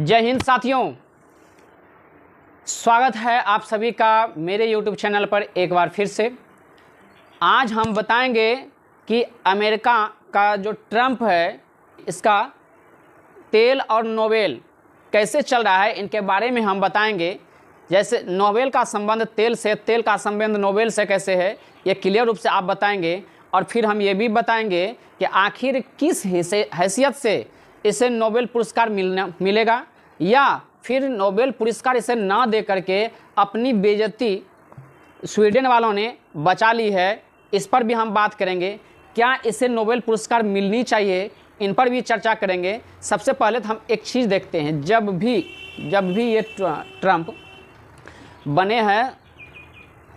जय हिंद साथियों, स्वागत है आप सभी का मेरे YouTube चैनल पर एक बार फिर से। आज हम बताएंगे कि अमेरिका का जो ट्रंप है, इसका तेल और नोबेल कैसे चल रहा है, इनके बारे में हम बताएंगे। जैसे नोबेल का संबंध तेल से, तेल का संबंध नोबेल से कैसे है, ये क्लियर रूप से आप बताएंगे। और फिर हम ये भी बताएंगे कि आखिर किस हैसियत से इसे नोबेल पुरस्कार मिलेगा, या फिर नोबेल पुरस्कार इसे ना दे करके अपनी बेइज्जती स्वीडन वालों ने बचा ली है। इस पर भी हम बात करेंगे। क्या इसे नोबेल पुरस्कार मिलनी चाहिए, इन पर भी चर्चा करेंगे। सबसे पहले तो हम एक चीज़ देखते हैं, जब भी ये ट्रंप बने हैं,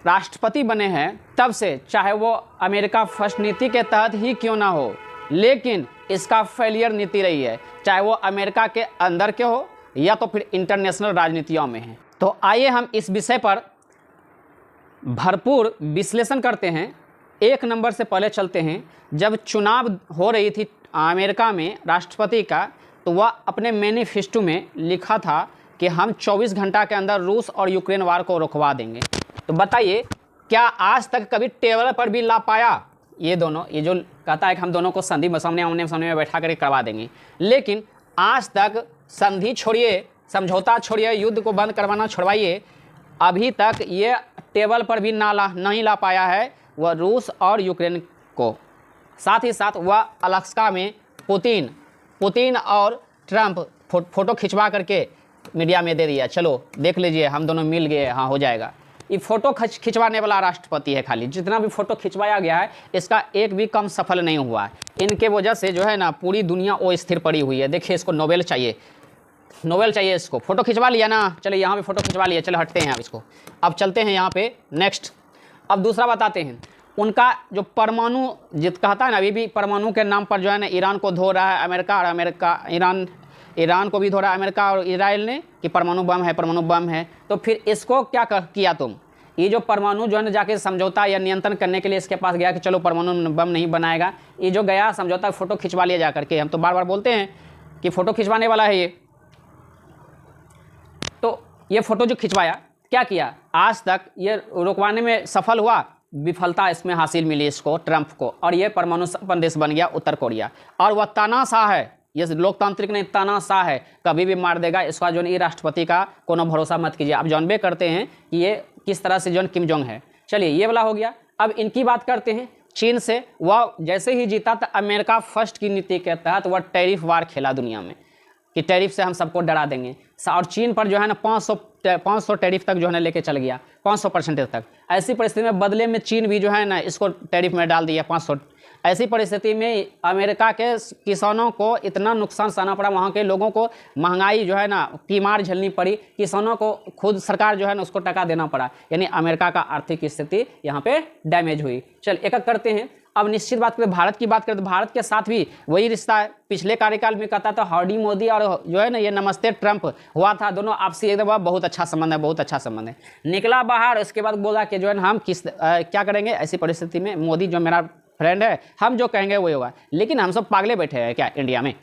राष्ट्रपति बने हैं, तब से चाहे वो अमेरिका फर्स्ट नीति के तहत ही क्यों ना हो, लेकिन इसका फेलियर नीति रही है, चाहे वो अमेरिका के अंदर के हो या तो फिर इंटरनेशनल राजनीतियों में है। तो आइए हम इस विषय पर भरपूर विश्लेषण करते हैं। एक नंबर से पहले चलते हैं। जब चुनाव हो रही थी अमेरिका में राष्ट्रपति का, तो वह अपने मैनिफेस्टो में लिखा था कि हम 24 घंटा के अंदर रूस और यूक्रेन वार को रुकवा देंगे। तो बताइए, क्या आज तक कभी टेबल पर भी ला पाया ये दोनों? ये जो कहता है कि हम दोनों को संधि में सामने में बैठा करके करवा देंगे, लेकिन आज तक संधि छोड़िए, समझौता छोड़िए, युद्ध को बंद करवाना छोड़वाइए, अभी तक ये टेबल पर भी नहीं ला पाया है वह रूस और यूक्रेन को। साथ ही साथ वह अलास्का में पुतिन और ट्रंप फोटो खिंचवा करके मीडिया में दे दिया, चलो देख लीजिए हम दोनों मिल गए, हाँ हो जाएगा। ये फ़ोटो खिंचवाने वाला राष्ट्रपति है खाली। जितना भी फ़ोटो खिंचवाया गया है, इसका एक भी कम सफल नहीं हुआ है। इनके वजह से जो है ना, पूरी दुनिया वो स्थिर पड़ी हुई है। देखिए, इसको नोबेल चाहिए इसको। फ़ोटो खिंचवा लिया ना, चलिए यहाँ पे फ़ोटो खिंचवा लिया, चलो हटते हैं अब इसको। अब चलते हैं यहाँ पे नेक्स्ट। अब दूसरा बताते हैं, उनका जो परमाणु जित कहता है ना, अभी भी परमाणु के नाम पर जो है ना ईरान को धो रहा है अमेरिका, और ईरान को भी धो रहा है अमेरिका और इजराइल ने कि परमाणु बम है। तो फिर इसको क्या किया तुम? ये जो परमाणु जो है ना, जाके समझौता या नियंत्रण करने के लिए इसके पास गया कि चलो परमाणु बम नहीं बनाएगा, ये जो गया समझौता, फ़ोटो खिंचवा लिया जा करके। हम तो बार बार बोलते हैं कि फ़ोटो खिंचवाने वाला है ये। तो ये फ़ोटो जो खिंचवाया, क्या किया? आज तक ये रुकवाने में सफल हुआ, विफलता इसमें हासिल मिली इसको, ट्रंप को। और ये परमाणु संपन्न देश बन गया उत्तर कोरिया। और वह तानाशाह है, ये लोकतांत्रिक नहीं, तानाशाह है, कभी भी मार देगा। इसका जो ये राष्ट्रपति का कोनो भरोसा मत कीजिए। आप जानबे करते हैं कि ये किस तरह से जो किम जोंग है। चलिए, ये वाला हो गया। अब इनकी बात करते हैं। चीन से वह जैसे ही जीता तो अमेरिका फर्स्ट की नीति के तहत वह टैरिफ वार खेला दुनिया में कि टैरिफ से हम सबको डरा देंगे। और चीन पर जो है ना 500 टैरिफ तक जो है ना लेके चल गया, 500% तक। ऐसी परिस्थिति में बदले में चीन भी जो है ना इसको टैरिफ में डाल दिया 500। ऐसी परिस्थिति में अमेरिका के किसानों को इतना नुकसान सहना पड़ा, वहाँ के लोगों को महंगाई जो है ना की मार झेलनी पड़ी, किसानों को खुद सरकार जो है ना उसको टका देना पड़ा। यानी अमेरिका का आर्थिक स्थिति यहाँ पे डैमेज हुई। चल एक एक करते हैं। अब निश्चित बात करें, भारत की बात करें तो भारत के साथ भी वही रिश्ता है। पिछले कार्यकाल में कहता था हाउडी मोदी, और जो है ना ये नमस्ते ट्रंप हुआ था, दोनों आपसी एकदम बहुत अच्छा संबंध है, बहुत अच्छा संबंध है। निकला बाहर, उसके बाद बोला कि जो है ना हम क्या करेंगे ऐसी परिस्थिति में, मोदी जो मेरा फ्रेंड है, हम जो कहेंगे वही होगा। लेकिन हम सब पागले बैठे हैं क्या इंडिया में?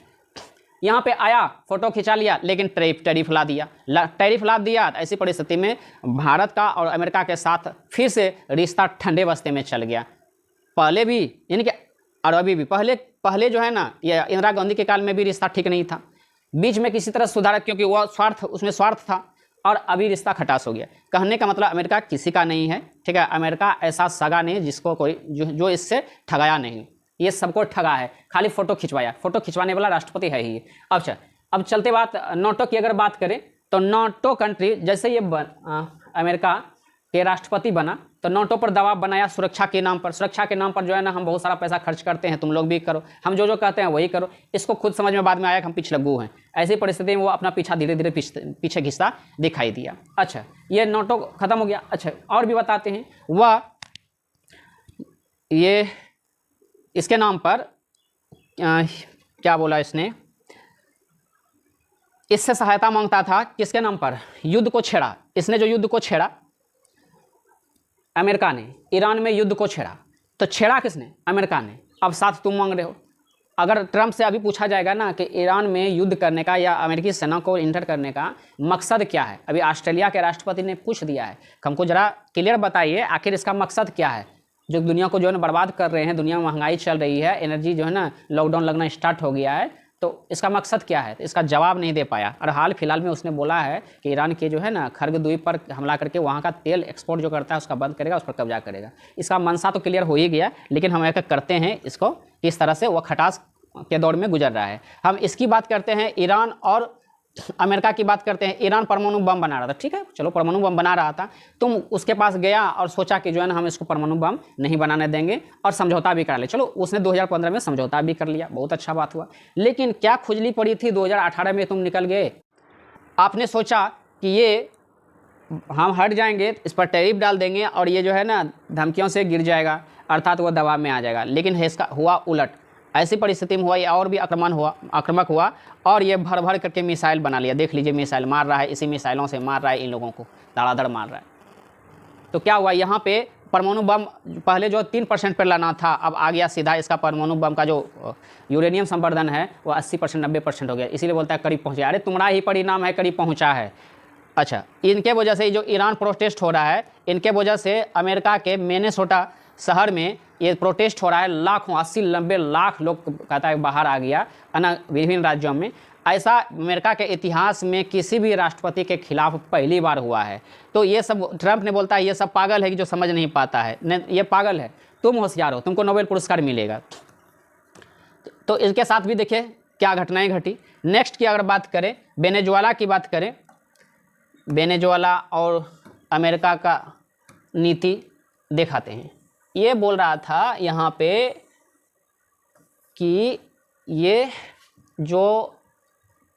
यहाँ पे आया, फोटो खिंचा लिया, लेकिन टैरिफ ला दिया। ऐसी परिस्थिति में भारत का और अमेरिका के साथ फिर से रिश्ता ठंडे बस्ते में चल गया। पहले भी यानी कि, और अभी भी, पहले जो है ना, ये इंदिरा गांधी के काल में भी रिश्ता ठीक नहीं था, बीच में किसी तरह सुधार, क्योंकि वह उसमें स्वार्थ था, और अभी रिश्ता खटास हो गया। कहने का मतलब अमेरिका किसी का नहीं है, ठीक है। अमेरिका ऐसा सगा नहीं जिसको कोई जो इससे ठगाया नहीं, ये सबको ठगा है, खाली फ़ोटो खिंचवाया। फ़ोटो खिंचवाने वाला राष्ट्रपति है ही। अब चलते बात नाटो की अगर बात करें तो नाटो कंट्री जैसे ये अमेरिका के राष्ट्रपति बना तो नाटो पर दबाव बनाया सुरक्षा के नाम पर जो है ना हम बहुत सारा पैसा खर्च करते हैं, तुम लोग भी करो, हम जो कहते हैं वही करो। इसको खुद समझ में बाद में आया कि हम पिछलग्गू हैं। ऐसी परिस्थिति में वो अपना पीछा धीरे धीरे पीछे घिसता दिखाई दिया। अच्छा, ये नाटो खत्म हो गया। अच्छा, और भी बताते हैं। वह ये इसके नाम पर क्या बोला इसने, इससे सहायता मांगता था। किसके नाम पर? युद्ध को छेड़ा इसने। जो युद्ध को छेड़ा अमेरिका ने, ईरान में युद्ध को छेड़ा, तो छेड़ा किसने? अमेरिका ने। अब साथ तुम मांग रहे हो, अगर ट्रंप से अभी पूछा जाएगा ना कि ईरान में युद्ध करने का या अमेरिकी सेना को इंटर करने का मकसद क्या है, अभी ऑस्ट्रेलिया के राष्ट्रपति ने पूछ दिया है, हमको ज़रा क्लियर बताइए आखिर इसका मकसद क्या है, जो दुनिया को जो है ना बर्बाद कर रहे हैं, दुनिया में महंगाई चल रही है, एनर्जी जो है ना लॉकडाउन लगना स्टार्ट हो गया है, तो इसका मकसद क्या है, तो इसका जवाब नहीं दे पाया। और हाल फिलहाल में उसने बोला है कि ईरान के जो है ना खर्ग द्वीप पर हमला करके वहाँ का तेल एक्सपोर्ट जो करता है उसका बंद करेगा, उस पर कब्जा करेगा। इसका मंशा तो क्लियर हो ही गया, लेकिन हम एक करते हैं इसको किस तरह से वह खटास के दौर में गुजर रहा है। हम इसकी बात करते हैं, ईरान और अमेरिका की बात करते हैं। ईरान परमाणु बम बना रहा था, ठीक है, चलो परमाणु बम बना रहा था, तुम उसके पास गया और सोचा कि जो है ना हम इसको परमाणु बम नहीं बनाने देंगे और समझौता भी करा ले। चलो उसने 2015 में समझौता भी कर लिया, बहुत अच्छा बात हुआ। लेकिन क्या खुजली पड़ी थी 2018 में तुम निकल गए, आपने सोचा कि ये हम हट जाएंगे, इस पर टैरिफ डाल देंगे और ये जो है ना धमकियों से गिर जाएगा, अर्थात वह दबाव में आ जाएगा। लेकिन इसका हुआ उलट, ऐसी परिस्थिति में हुआ ये और भी आक्रामक हुआ और ये भर भर करके मिसाइल बना लिया। देख लीजिए मिसाइल मार रहा है, इसी मिसाइलों से मार रहा है, इन लोगों को धड़ाधड़ मार रहा है। तो क्या हुआ, यहाँ पे परमाणु बम पहले जो 3% पर लाना था, अब आ गया सीधा इसका परमाणु बम का जो यूरेनियम संवर्धन है वो 80% 90% हो गया। इसीलिए बोलता है करीब पहुँचा। अरे तुम्हारा ही परिणाम है, करीब पहुँचा है। अच्छा, इनके वजह से जो ईरान प्रोटेस्ट हो रहा है, इनके वजह से अमेरिका के मिनेसोटा शहर में ये प्रोटेस्ट हो रहा है, लाखों 80-90 लाख लोग कहता है बाहर आ गया है ना विभिन्न राज्यों में। ऐसा अमेरिका के इतिहास में किसी भी राष्ट्रपति के खिलाफ पहली बार हुआ है। तो ये सब ट्रंप ने बोलता है ये सब पागल है कि जो समझ नहीं पाता है, नहीं ये पागल है, तुम होशियार हो, तुमको नोबेल पुरस्कार मिलेगा। तो इसके साथ भी देखिए क्या घटनाएं घटी। नेक्स्ट की अगर बात करें, वेनेजुएला की बात करें, वेनेजुएला और अमेरिका का नीति दिखाते हैं। ये बोल रहा था यहाँ पे कि ये जो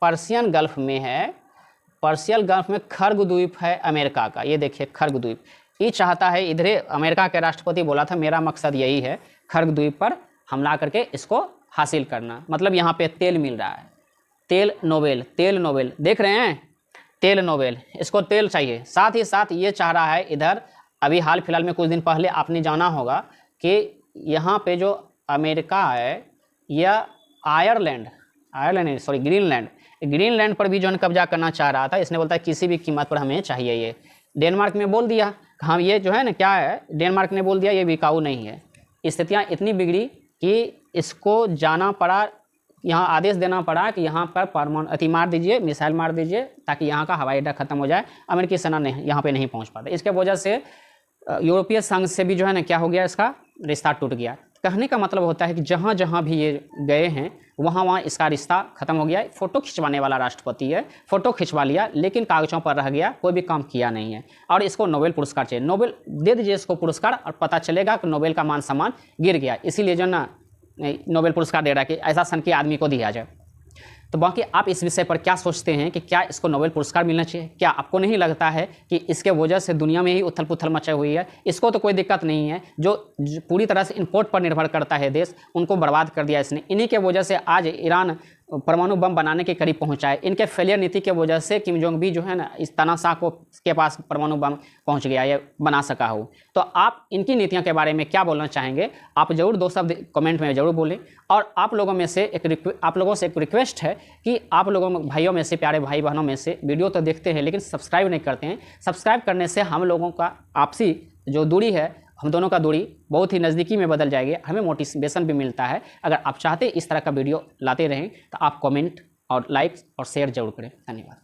पर्शियन गल्फ में है, पर्शियन गल्फ में खर्ग द्वीप है अमेरिका का, ये देखिए खर्ग द्वीप, ये चाहता है इधरे। अमेरिका के राष्ट्रपति बोला था मेरा मकसद यही है खर्ग द्वीप पर हमला करके इसको हासिल करना। मतलब यहाँ पे तेल मिल रहा है, तेल नोबेल देख रहे हैं, तेल नोबेल, इसको तेल चाहिए। साथ ही साथ ये चाह रहा है इधर, अभी हाल फिलहाल में कुछ दिन पहले आपने जाना होगा कि यहाँ पे जो अमेरिका है या ग्रीनलैंड पर भी जो है कब्जा करना चाह रहा था। इसने बोलता है किसी भी कीमत पर हमें चाहिए। ये डेनमार्क में बोल दिया, हम ये जो है ना क्या है, डेनमार्क ने बोल दिया ये बिकाऊ नहीं है। स्थितियाँ इतनी बिगड़ी कि इसको जाना पड़ा, यहाँ आदेश देना पड़ा कि यहाँ पर परमाणु मार दीजिए, मिसाइल मार दीजिए, ताकि यहाँ का हवाई अड्डा खत्म हो जाए। अमेरिकी सेना यहाँ पे नहीं पहुँच पाता। इसके वजह से यूरोपीय संघ से भी जो है ना क्या हो गया, इसका रिश्ता टूट गया। कहने का मतलब होता है कि जहाँ जहाँ भी ये गए हैं वहाँ इसका रिश्ता खत्म हो गया। फ़ोटो खिंचवाने वाला राष्ट्रपति है, फ़ोटो खिंचवा लिया लेकिन कागज़ों पर रह गया, कोई भी काम किया नहीं है। और इसको नोबेल पुरस्कार चाहिए, नोबेल दे दीजिए इसको पुरस्कार, और पता चलेगा कि नोबेल का मान सम्मान गिर गया। इसीलिए जो ना नोबेल पुरस्कार दे रहा है कि ऐसा सन के आदमी को दिया जाए। तो बाकी आप इस विषय पर क्या सोचते हैं कि क्या इसको नोबेल पुरस्कार मिलना चाहिए? क्या आपको नहीं लगता है कि इसके वजह से दुनिया में ही उथल पुथल मची हुई है? इसको तो कोई दिक्कत नहीं है, जो पूरी तरह से इंपोर्ट पर निर्भर करता है देश, उनको बर्बाद कर दिया इसने। इन्हीं के वजह से आज ईरान परमाणु बम बनाने के करीब पहुंचा है। इनके फेलियर नीति के वजह से किम जोंग भी जो है ना इस तानाशाह को के पास परमाणु बम पहुंच गया, ये बना सका हो। तो आप इनकी नीतियों के बारे में क्या बोलना चाहेंगे? आप जरूर दो शब्द कमेंट में जरूर बोलें। और आप लोगों से एक रिक्वेस्ट है कि आप लोगों भाइयों में से, प्यारे भाई बहनों में से, वीडियो तो देखते हैं लेकिन सब्सक्राइब नहीं करते हैं। सब्सक्राइब करने से हम लोगों का आपसी जो दूरी है, हम दोनों का दूरी बहुत ही नज़दीकी में बदल जाएगी, हमें मोटिवेशन भी मिलता है। अगर आप चाहते इस तरह का वीडियो लाते रहें तो आप कमेंट और लाइक और शेयर जरूर करें। धन्यवाद।